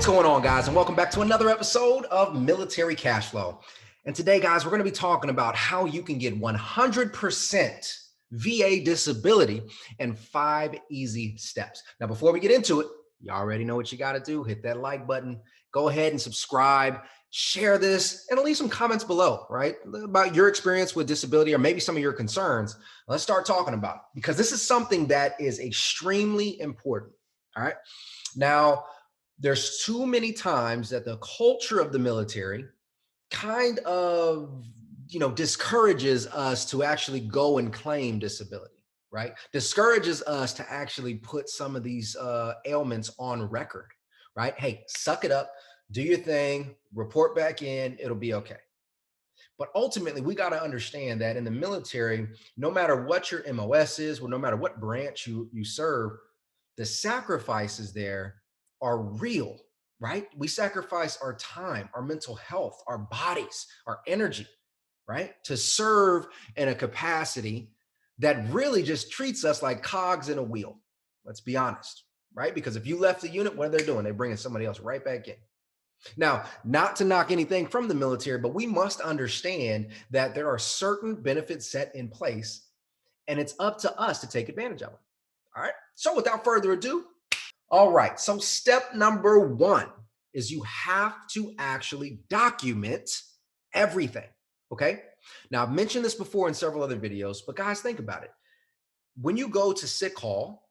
what's going on, guys? And welcome back to another episode of Military Cashflow. And today, guys, we're going to be talking about how you can get 100% VA disability in 5 easy steps. Now, before we get into it, you already know what you got to do. Hit that like button. Go ahead and subscribe. Share this and leave some comments below, right? About your experience with disability or maybe some of your concerns. Let's start talking about it because this is something that is extremely important. All right. Now, there's too many times that the culture of the military kind of, discourages us to actually go and claim disability, right? Discourages us to actually put some of these ailments on record, right? Hey, suck it up, do your thing, report back in, it'll be okay. But ultimately, we got to understand that in the military, no matter what your MOS is, or no matter what branch you serve, the sacrifices there are real, right? We sacrifice our time, our mental health, our bodies, our energy, right? To serve in a capacity that really just treats us like cogs in a wheel. Let's be honest, right? Because if you left the unit, what are they doing? They're bringing somebody else right back in. Now, not to knock anything from the military, but we must understand that there are certain benefits set in place, and it's up to us to take advantage of them. All right. So without further ado, all right. So step number 1 is you have to actually document everything. Okay. Now, I've mentioned this before in several other videos, but guys, think about it. When you go to sick call,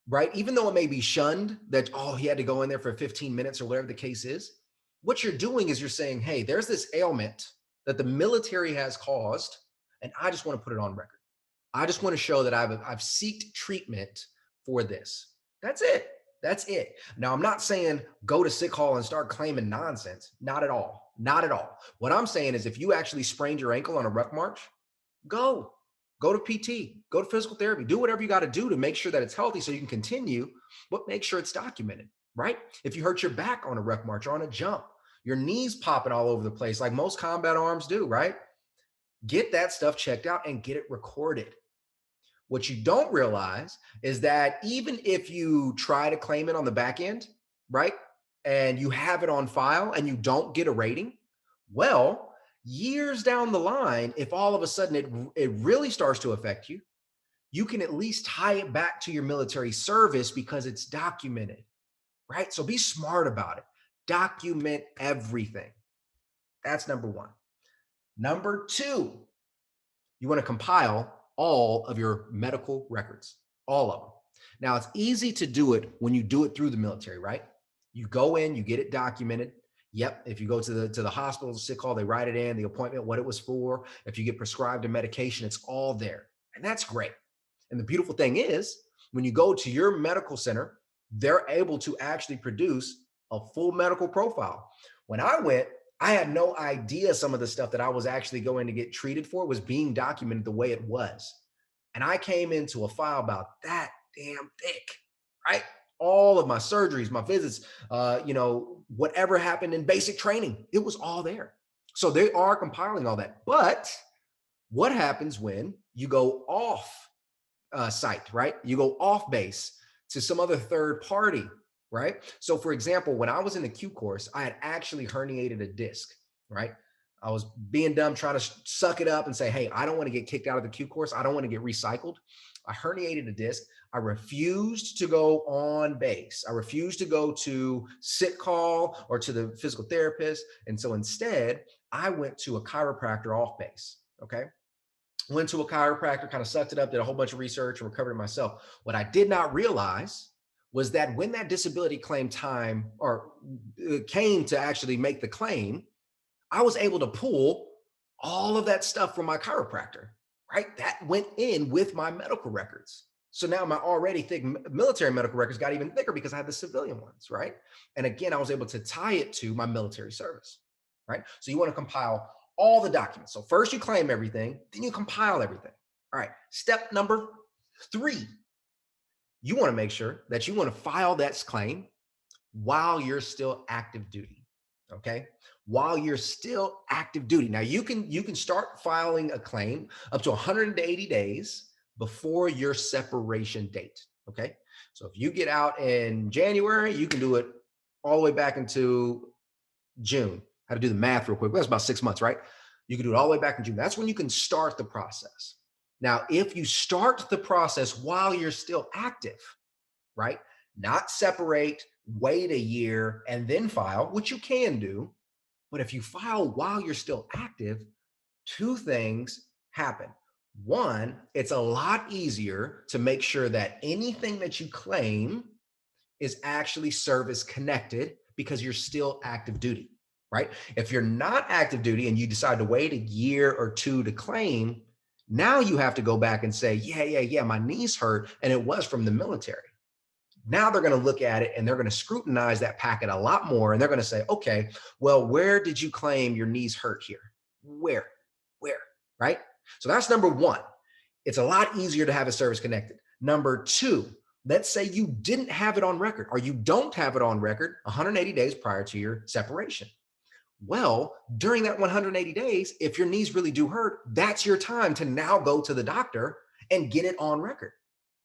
right, even though it may be shunned that, oh, he had to go in there for 15 minutes or whatever the case is, what you're doing is you're saying, hey, there's this ailment that the military has caused, and I just want to put it on record. I just want to show that I've sought treatment for this. That's it. That's it. Now, I'm not saying go to sick hall and start claiming nonsense. Not at all. Not at all. What I'm saying is if you actually sprained your ankle on a ruck march, go to PT, go to physical therapy, do whatever you got to do to make sure that it's healthy so you can continue, but make sure it's documented, right? If you hurt your back on a ruck march or on a jump, your knees popping all over the place like most combat arms do, right? Get that stuff checked out and get it recorded. What you don't realize is that even if you try to claim it on the back end, right, and you have it on file and you don't get a rating, well, years down the line, if all of a sudden it really starts to affect you, you can at least tie it back to your military service because it's documented, right? So be smart about it. Document everything. That's number 1. Number 2, you want to compile all of your medical records, all of them. Now, it's easy to do it when you do it through the military, right? You go in, you get it documented. Yep. If you go to the hospital, sick call, they write it in, the appointment, what it was for. If you get prescribed a medication, it's all there. And that's great. And the beautiful thing is when you go to your medical center, they're able to actually produce a full medical profile. When I went, I had no idea some of the stuff that I was actually going to get treated for was being documented the way it was. And I came into a file about that damn thick, right? All of my surgeries, my visits, whatever happened in basic training, it was all there. So they are compiling all that. But what happens when you go off site, right? You go off base to some other third party, right? So for example, when I was in the Q course, I had actually herniated a disc, right? I was being dumb, trying to suck it up and say, hey, I don't want to get kicked out of the Q course. I don't want to get recycled. I herniated a disc. I refused to go on base. I refused to go to sick call or to the physical therapist. And so instead, I went to a chiropractor off base, okay? Went to a chiropractor, kind of sucked it up, did a whole bunch of research and recovered it myself. What I did not realize was that when that disability claim time or came to actually make the claim, I was able to pull all of that stuff from my chiropractor, right? That went in with my medical records. So now my already thick military medical records got even thicker because I had the civilian ones, right? And again, I was able to tie it to my military service, right? So you want to compile all the documents. So first you claim everything, then you compile everything. All right, step number 3. You want to make sure that you want to file that claim while you're still active duty, okay? While you're still active duty. Now you can start filing a claim up to 180 days before your separation date, okay? So if you get out in January, you can do it all the way back into June. Had to do the math real quick. That's about 6 months, right? You can do it all the way back in June. That's when you can start the process. Now, if you start the process while you're still active, right? Not separate, wait a year, and then file, which you can do. But if you file while you're still active, two things happen. One, it's a lot easier to make sure that anything that you claim is actually service connected because you're still active duty, right? If you're not active duty and you decide to wait a year or two to claim, now you have to go back and say, yeah, my knees hurt and it was from the military. Now they're going to look at it and they're going to scrutinize that packet a lot more. And they're going to say, okay, well, where did you claim your knees hurt here? Where, right? So that's number one. It's a lot easier to have a service connected. Number two, let's say you didn't have it on record or you don't have it on record 180 days prior to your separation. Well, during that 180 days, if your knees really do hurt, that's your time to now go to the doctor and get it on record,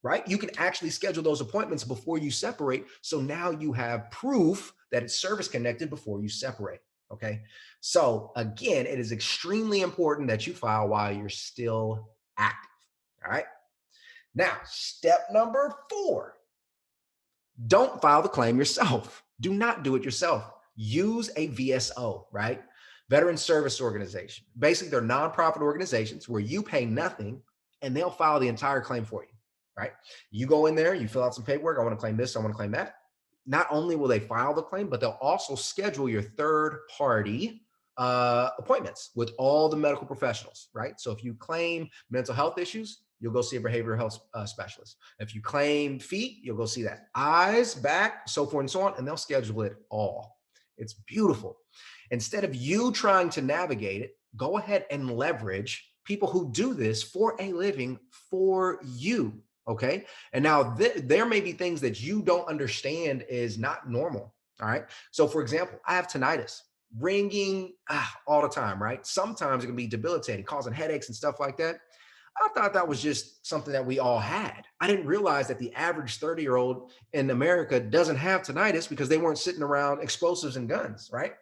right? You can actually schedule those appointments before you separate. So now you have proof that it's service connected before you separate. Okay. So again, it is extremely important that you file while you're still active. All right. Now, step number 4, don't file the claim yourself. Do not do it yourself. Use a VSO, right? Veteran Service Organization. Basically, they're nonprofit organizations where you pay nothing and they'll file the entire claim for you, right? You go in there, you fill out some paperwork. I want to claim this, I want to claim that. Not only will they file the claim, but they'll also schedule your third party appointments with all the medical professionals, right? So if you claim mental health issues, you'll go see a behavioral health specialist. If you claim feet, you'll go see that. Eyes, back, so forth and so on, and they'll schedule it all. It's beautiful. Instead of you trying to navigate it, go ahead and leverage people who do this for a living for you, okay? And now there may be things that you don't understand is not normal, all right? So for example, I have tinnitus, ringing all the time, right? Sometimes it can be debilitating, causing headaches and stuff like that. I thought that was just something that we all had. I didn't realize that the average 30-year-old in America doesn't have tinnitus because they weren't sitting around explosives and guns, right?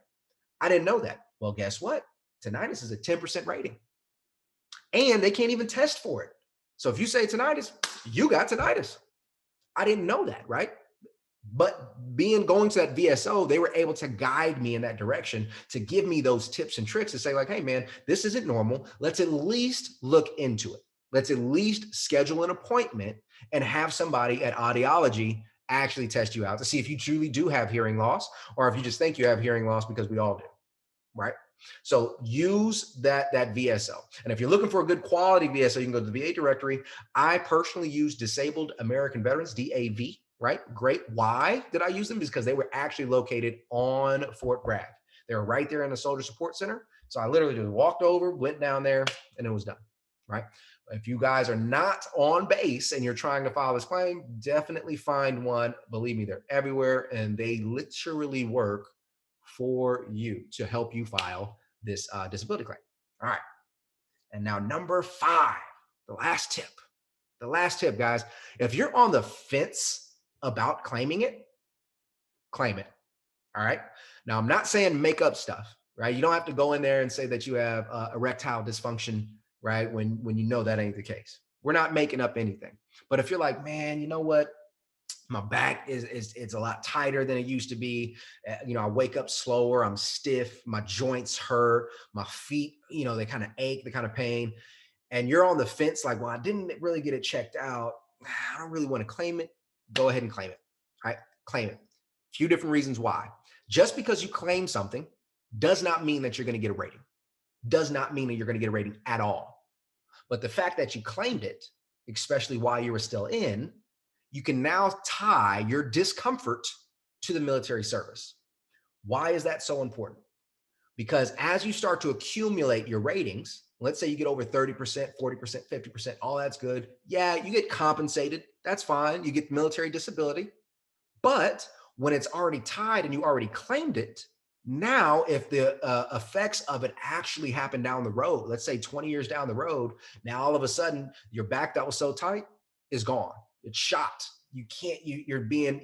I didn't know that. Well, guess what? Tinnitus is a 10% rating. And they can't even test for it. So if you say tinnitus, you got tinnitus. I didn't know that, right? But going to that VSO, they were able to guide me in that direction to give me those tips and tricks to say like, hey man, this isn't normal. Let's at least look into it. Let's at least schedule an appointment and have somebody at audiology actually test you out to see if you truly do have hearing loss or if you just think you have hearing loss, because we all do, right? So use that VSO. And if you're looking for a good quality VSO, you can go to the VA directory. I personally use Disabled American Veterans, DAV, right? Great. Why did I use them? Because they were actually located on Fort Bragg. They were right there in the Soldier Support Center. So I literally just walked over, went down there, and it was done, right? If you guys are not on base and you're trying to file this claim, definitely find one. Believe me, they're everywhere, and they literally work for you to help you file this disability claim. All right. And now number 5, the last tip, guys. If you're on the fence about claiming it, claim it. All right. Now, I'm not saying make up stuff, right? You don't have to go in there and say that you have erectile dysfunction, right? When you know that ain't the case. We're not making up anything. But if you're like, man, you know what? My back it's a lot tighter than it used to be. I wake up slower. I'm stiff. My joints hurt. My feet, they kind of ache, they kind of pain. And you're on the fence like, well, I didn't really get it checked out. I don't really want to claim it. Go ahead and claim it. All right? Claim it. A few different reasons why. Just because you claim something does not mean that you're going to get a rating. Does not mean that you're going to get a rating at all. But the fact that you claimed it, especially while you were still in, you can now tie your discomfort to the military service. Why is that so important? Because as you start to accumulate your ratings, let's say you get over 30%, 40%, 50%, all that's good. Yeah, you get compensated. That's fine. You get military disability. But when it's already tied and you already claimed it, now if the effects of it actually happen down the road, let's say 20 years down the road, now all of a sudden your back that was so tight is gone. It's shot. You can't, you're being,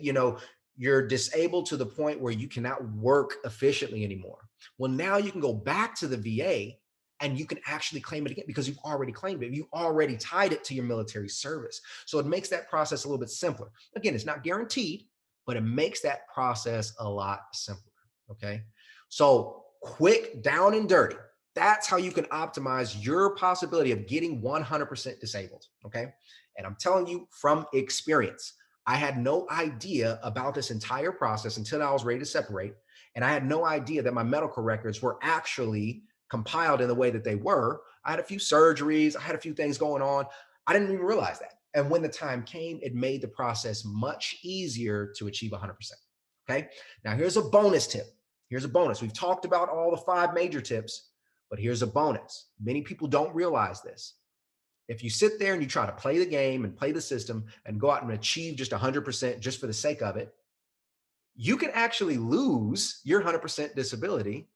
you're disabled to the point where you cannot work efficiently anymore. Well, now you can go back to the VA and you can actually claim it again because you've already claimed it. You already tied it to your military service. So it makes that process a little bit simpler. Again, it's not guaranteed, but it makes that process a lot simpler. Okay. So quick, down and dirty. That's how you can optimize your possibility of getting 100% disabled. Okay. And I'm telling you from experience, I had no idea about this entire process until I was ready to separate. And I had no idea that my medical records were actually compiled in the way that they were. I had a few surgeries. I had a few things going on. I didn't even realize that. And when the time came, it made the process much easier to achieve 100%. Okay. Now here's a bonus tip. Here's a bonus. We've talked about all the 5 major tips, but here's a bonus. Many people don't realize this. If you sit there and you try to play the game and play the system and go out and achieve just 100% just for the sake of it, you can actually lose your 100% disability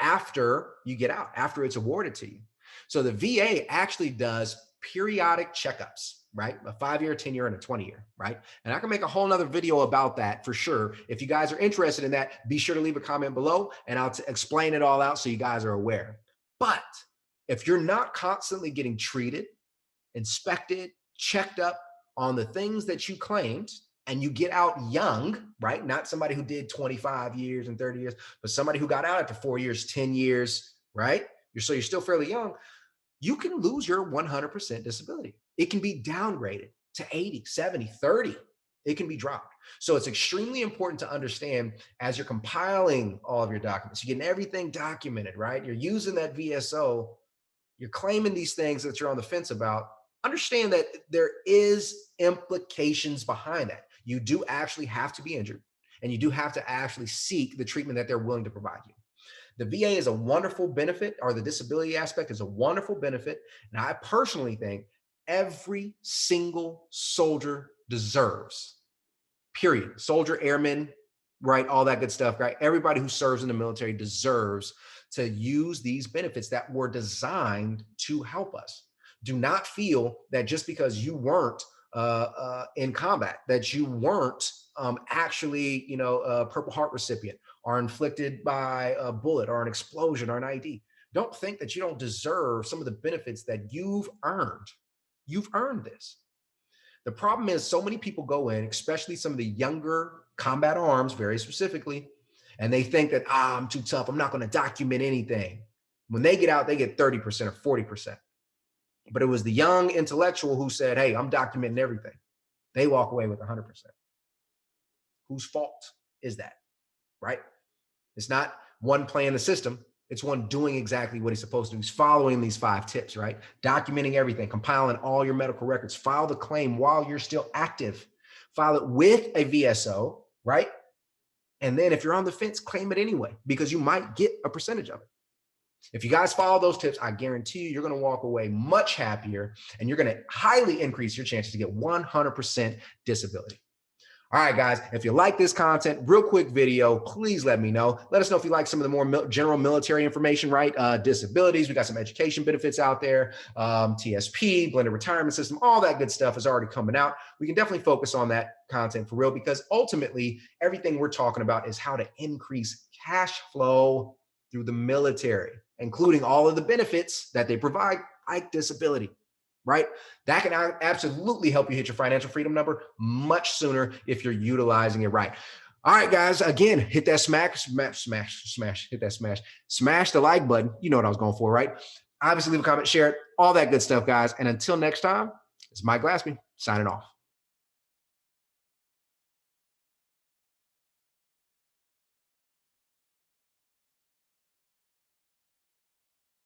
after you get out, after it's awarded to you. So the VA actually does periodic checkups, right? A 5-year, 10-year, and a 20-year, right? And I can make a whole nother video about that for sure. If you guys are interested in that, be sure to leave a comment below and I'll explain it all out so you guys are aware. But if you're not constantly getting treated, inspected, checked up on the things that you claimed, and you get out young, right? Not somebody who did 25 years and 30 years, but somebody who got out after 4 years, 10 years, right? So you're still fairly young. You can lose your 100% disability. It can be downgraded to 80, 70, 30. It can be dropped. So it's extremely important to understand as you're compiling all of your documents, you're getting everything documented, right? You're using that VSO, you're claiming these things that you're on the fence about. Understand that there is implications behind that. You do actually have to be injured and you do have to actually seek the treatment that they're willing to provide you. The VA is a wonderful benefit, or the disability aspect is a wonderful benefit. And I personally think every single soldier deserves, period. Soldier, airman, right? All that good stuff, right? Everybody who serves in the military deserves to use these benefits that were designed to help us. Do not feel that just because you weren't in combat, that you weren't actually, a Purple Heart recipient or inflicted by a bullet or an explosion or an ID. Don't think that you don't deserve some of the benefits that you've earned. You've earned this. The problem is so many people go in, especially some of the younger combat arms, very specifically, and they think that, I'm too tough. I'm not going to document anything. When they get out, they get 30% or 40%. But it was the young intellectual who said, hey, I'm documenting everything. They walk away with 100%. Whose fault is that, right? It's not one playing the system. It's one doing exactly what he's supposed to do. He's following these 5 tips, right? Documenting everything, compiling all your medical records, file the claim while you're still active, file it with a VSO, right? And then if you're on the fence, claim it anyway, because you might get a percentage of it. If you guys follow those tips, I guarantee you're going to walk away much happier and you're going to highly increase your chances to get 100% disability. All right, guys, if you like this content, real quick video, please let me know. Let us know if you like some of the more general military information, right? Disabilities, we got some education benefits out there, TSP, blended retirement system, all that good stuff is already coming out. We can definitely focus on that content for real because ultimately everything we're talking about is how to increase cash flow through the military, including all of the benefits that they provide, like disability, right? That can absolutely help you hit your financial freedom number much sooner if you're utilizing it right. All right, guys, again, hit that smash, hit that smash the like button. You know what I was going for, right? Obviously, leave a comment, share it, all that good stuff, guys. And until next time, it's Mike Glaspie signing off.